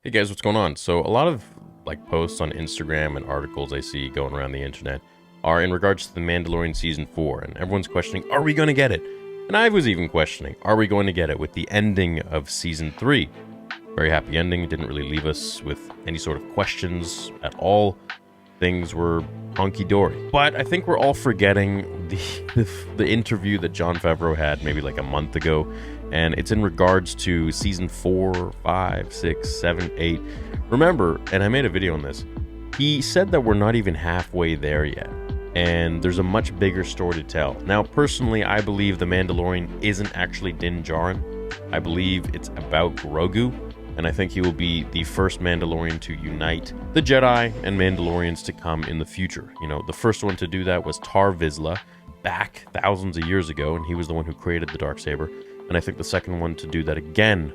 Hey guys, what's going on? So a lot of posts on Instagram and articles I see going around the internet are in regards to the Mandalorian season 4, and everyone's questioning, are we going to get it? And I was even questioning, are we going to get it with the ending of season 3? Very happy ending. It didn't really leave us with any sort of questions at all. Things were honky-dory. But I think we're all forgetting the interview that Jon Favreau had maybe like a month ago, and it's in regards to season 4, 5, 6, 7, 8. Remember, and I made a video on this, he said that we're not even halfway there yet, and there's a much bigger story to tell. Now, personally, I believe The Mandalorian isn't actually Din Djarin. I believe it's about Grogu, and I think he will be the first Mandalorian to unite the Jedi and Mandalorians to come in the future. You know, the first one to do that was Tar Vizsla back thousands of years ago, and he was the one who created the Darksaber. And I think the second one to do that again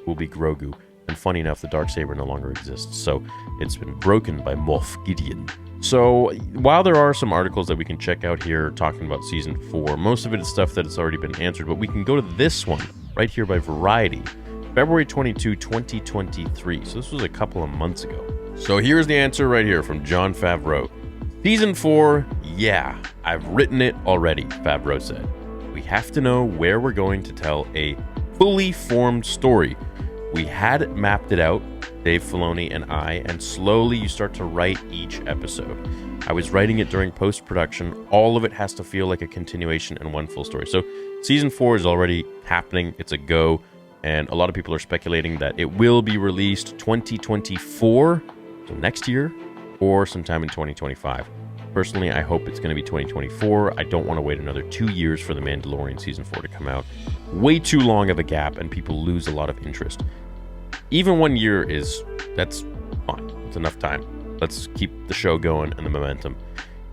will be Grogu. And funny enough, the Darksaber no longer exists, so it's been broken by Moff Gideon. So while there are some articles that we can check out here talking about season 4, most of it is stuff that has already been answered, but we can go to this one right here by Variety. February 22, 2023. So this was a couple of months ago. So here's the answer right here from Jon Favreau. Season 4, yeah, I've written it already, Favreau said. We have to know where we're going to tell a fully formed story. We had mapped it out, Dave Filoni and I, and slowly you start to write each episode. I was writing it during post-production. All of it has to feel like a continuation and one full story. So season 4 is already happening. It's a go. And a lot of people are speculating that it will be released 2024, so next year, or sometime in 2025. Personally, I hope it's going to be 2024. I don't want to wait another 2 years for The Mandalorian Season 4 to come out. Way too long of a gap, and people lose a lot of interest. Even 1 year that's fine. It's enough time. Let's keep the show going and the momentum.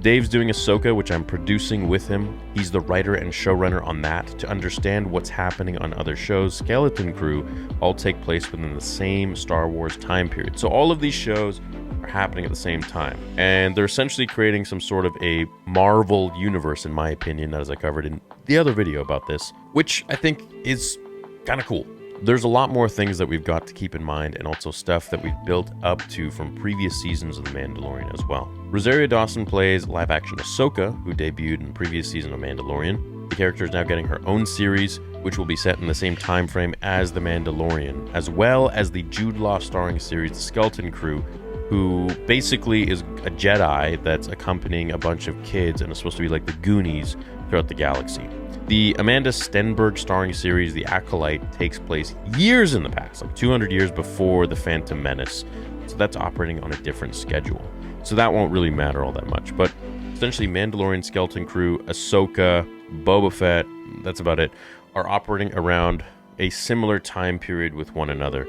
Dave's doing Ahsoka, which I'm producing with him. He's the writer and showrunner on that. To understand what's happening on other shows, Skeleton Crew all take place within the same Star Wars time period. So all of these shows are happening at the same time. And they're essentially creating some sort of a Marvel universe, in my opinion, as I covered in the other video about this, which I think is kind of cool. There's a lot more things that we've got to keep in mind, and also stuff that we've built up to from previous seasons of The Mandalorian as well. Rosario Dawson plays live-action Ahsoka, who debuted in the previous season of Mandalorian. The character is now getting her own series, which will be set in the same time frame as The Mandalorian, as well as the Jude Law starring series The Skeleton Crew, who basically is a Jedi that's accompanying a bunch of kids and is supposed to be like the Goonies throughout the galaxy. The Amanda Stenberg starring series, The Acolyte, takes place years in the past, like 200 years before The Phantom Menace. So that's operating on a different schedule. So that won't really matter all that much. But essentially, Mandalorian, Skeleton Crew, Ahsoka, Boba Fett, that's about it, are operating around a similar time period with one another.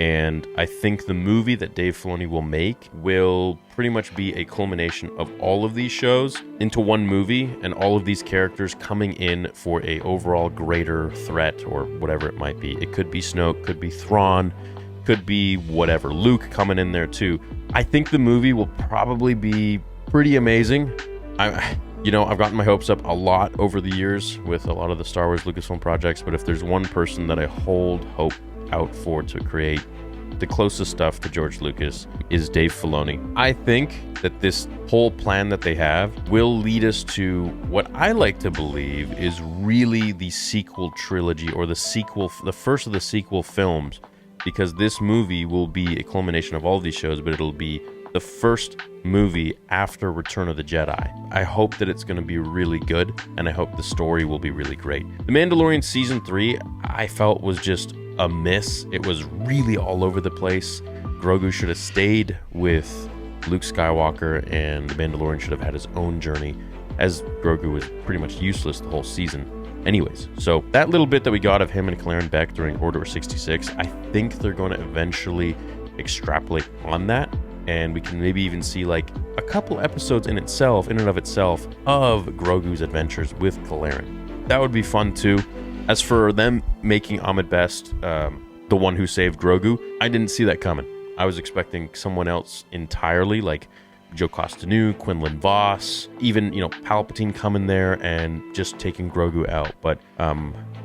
And I think the movie that Dave Filoni will make will pretty much be a culmination of all of these shows into one movie, and all of these characters coming in for a overall greater threat, or whatever it might be. It could be Snoke, could be Thrawn, could be whatever. Luke coming in there too. I think the movie will probably be pretty amazing. I've gotten my hopes up a lot over the years with a lot of the Star Wars Lucasfilm projects, but if there's one person that I hold hope out for to create the closest stuff to George Lucas is Dave Filoni. I think that this whole plan that they have will lead us to what I like to believe is really the sequel trilogy, or the first of the sequel films, because this movie will be a culmination of all of these shows, but it'll be the first movie after Return of the Jedi. I hope that it's going to be really good, and I hope the story will be really great. The Mandalorian Season 3, I felt was just a miss. It was really all over the place. Grogu should have stayed with Luke Skywalker, and the Mandalorian should have had his own journey, as Grogu was pretty much useless the whole season anyways. So that little bit that we got of him and Claren Beck during Order 66, I think they're going to eventually extrapolate on that, and we can maybe even see like a couple episodes in and of itself of Grogu's adventures with Claren. That would be fun too. As for them making Ahmed Best the one who saved Grogu, I didn't see that coming. I was expecting someone else entirely, like Joe Costanew, Quinlan Voss, even, Palpatine coming there and just taking Grogu out. But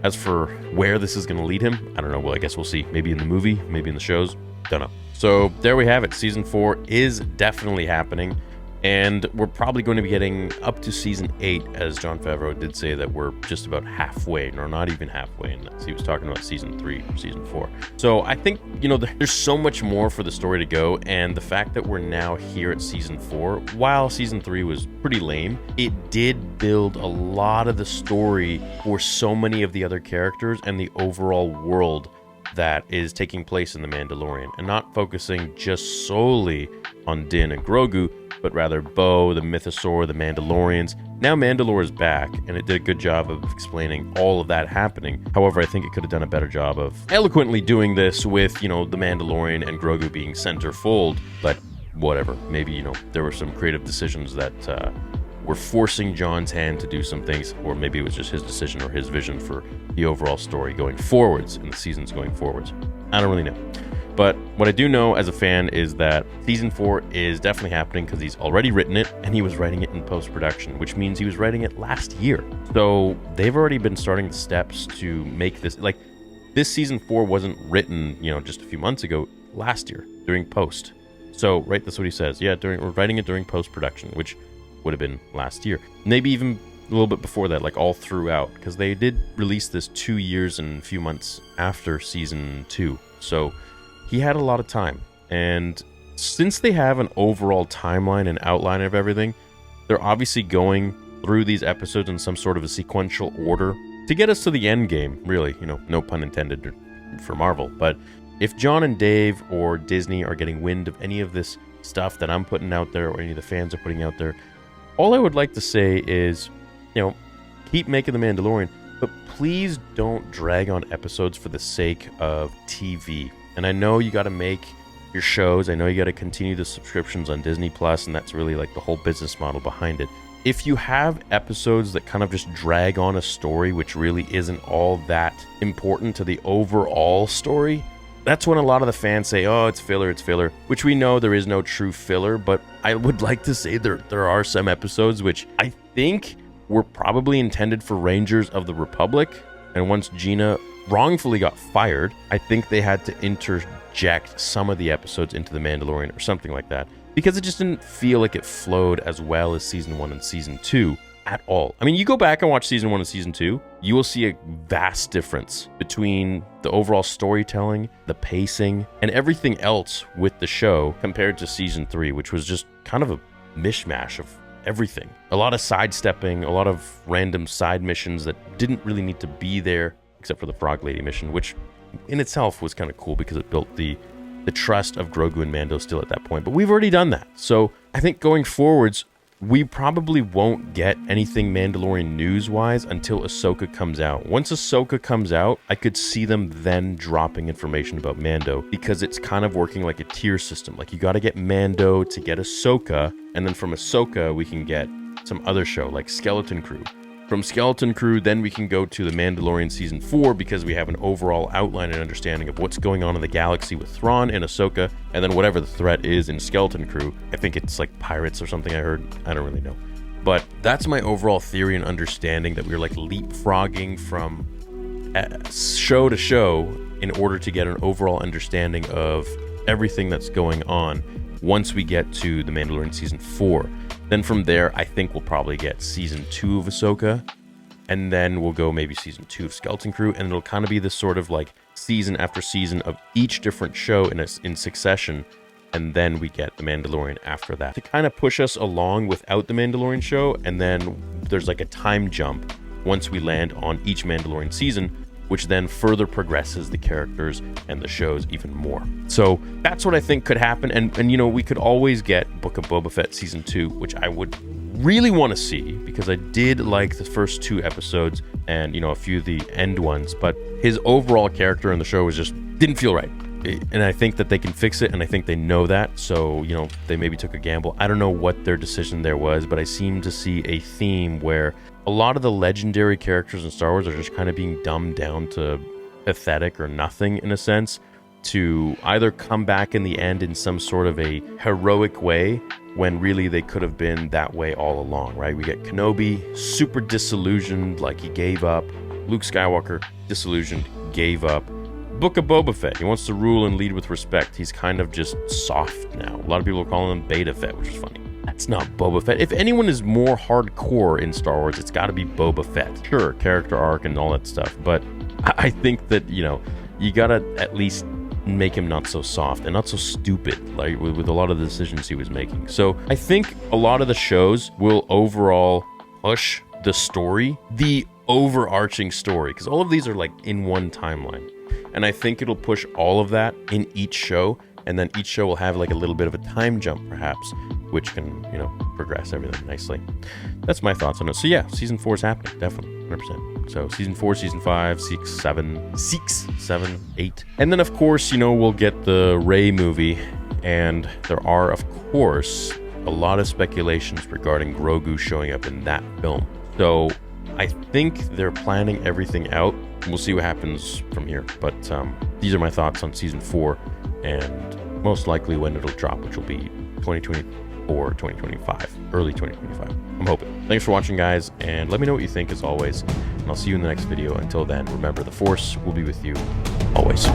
as for where this is going to lead him, I don't know. Well, I guess we'll see. Maybe in the movie, maybe in the shows. Don't know. So there we have it. Season 4 is definitely happening. And we're probably going to be getting up to Season 8, as Jon Favreau did say that we're just about halfway, or not even halfway. And he was talking about Season 3 or Season 4. So I think, there's so much more for the story to go. And the fact that we're now here at Season 4, while Season 3 was pretty lame, it did build a lot of the story for so many of the other characters and the overall world that is taking place in The Mandalorian, and not focusing just solely on Din and Grogu, but rather Bo, the Mythosaur, the Mandalorians. Now Mandalore is back, and it did a good job of explaining all of that happening. However, I think it could have done a better job of eloquently doing this with, the Mandalorian and Grogu being centerfold, but whatever. Maybe, there were some creative decisions that were forcing Jon's hand to do some things, or maybe it was just his decision or his vision for the overall story going forwards and the seasons going forwards. I don't really know. But what I do know as a fan is that Season 4 is definitely happening because he's already written it, and he was writing it in post-production, which means he was writing it last year. So they've already been starting the steps to make this, this Season 4 wasn't written, just a few months ago, last year, during post. So, right, that's what he says. Yeah, we're writing it during post-production, which would have been last year. Maybe even a little bit before that, all throughout, because they did release this 2 years and a few months after Season 2. So he had a lot of time. And since they have an overall timeline and outline of everything, they're obviously going through these episodes in some sort of a sequential order to get us to the end game, really, no pun intended for Marvel. But if Jon and Dave or Disney are getting wind of any of this stuff that I'm putting out there, or any of the fans are putting out there, all I would like to say is, keep making The Mandalorian, but please don't drag on episodes for the sake of TV. And I know you got to make your shows. I know you got to continue the subscriptions on Disney Plus, and that's really the whole business model behind it. If you have episodes that kind of just drag on a story, which really isn't all that important to the overall story, that's when a lot of the fans say, oh, it's filler, which we know there is no true filler. But I would like to say there are some episodes which I think were probably intended for Rangers of the Republic. And once Gina wrongfully got fired, I think they had to interject some of the episodes into The Mandalorian or something like that, because it just didn't feel like it flowed as well as Season 1 and Season 2 at all. I mean, you go back and watch Season 1 and Season 2, you will see a vast difference between the overall storytelling, the pacing, and everything else with the show compared to Season 3, which was just kind of a mishmash of everything. A lot of sidestepping, a lot of random side missions that didn't really need to be there, except for the Frog Lady mission, which in itself was kind of cool because it built the trust of Grogu and Mando still at that point. But we've already done that. So I think going forwards, we probably won't get anything Mandalorian news-wise until Ahsoka comes out. Once Ahsoka comes out, I could see them then dropping information about Mando, because it's kind of working like a tier system. You got to get Mando to get Ahsoka, and then from Ahsoka, we can get some other show, like Skeleton Crew. From Skeleton Crew, then we can go to The Mandalorian Season 4, because we have an overall outline and understanding of what's going on in the galaxy with Thrawn and Ahsoka, and then whatever the threat is in Skeleton Crew. I think it's pirates or something I heard. I don't really know. But that's my overall theory and understanding, that we're leapfrogging from show to show in order to get an overall understanding of everything that's going on once we get to The Mandalorian Season 4. Then from there, I think we'll probably get Season 2 of Ahsoka, and then we'll go maybe Season 2 of Skeleton Crew, and it'll kind of be this sort of season after season of each different show in succession, and then we get The Mandalorian after that to kind of push us along without The Mandalorian show. And then there's a time jump once we land on each Mandalorian season, which then further progresses the characters and the shows even more. So that's what I think could happen. And we could always get Book of Boba Fett Season 2, which I would really want to see, because I did like the first 2 episodes and, a few of the end ones, but his overall character in the show didn't feel right. And I think that they can fix it, and I think they know that. So, they maybe took a gamble. I don't know what their decision there was, but I seem to see a theme where a lot of the legendary characters in Star Wars are just kind of being dumbed down to pathetic or nothing, in a sense, to either come back in the end in some sort of a heroic way, when really they could have been that way all along, right? We get Kenobi, super disillusioned, he gave up. Luke Skywalker, disillusioned, gave up. Book of Boba Fett. He wants to rule and lead with respect. He's kind of just soft now. A lot of people are calling him Beta Fett, which is funny. That's not Boba Fett. If anyone is more hardcore in Star Wars, it's got to be Boba Fett. Sure, character arc and all that stuff, but I think that, you know, you gotta at least make him not so soft and not so stupid, like with a lot of the decisions he was making. So I think a lot of the shows will overall push the story, the overarching story, because all of these are like in one timeline. And I think it'll push all of that in each show, and then each show will have like a little bit of a time jump, perhaps, which can, you know, progress everything nicely. That's my thoughts on it. So yeah, season 4 is happening, definitely, 100%. So season 4, season 5, 6, 7, 8. And then, of course, you know, we'll get the Rey movie, and there are, of course, a lot of speculations regarding Grogu showing up in that film. So I think they're planning everything out. We'll see what happens from here. But these are my thoughts on season 4, and most likely when it'll drop, which will be 2024, 2025, early 2025. I'm hoping. Thanks for watching, guys, and let me know what you think, as always. And I'll see you in the next video. Until then, remember, the Force will be with you always.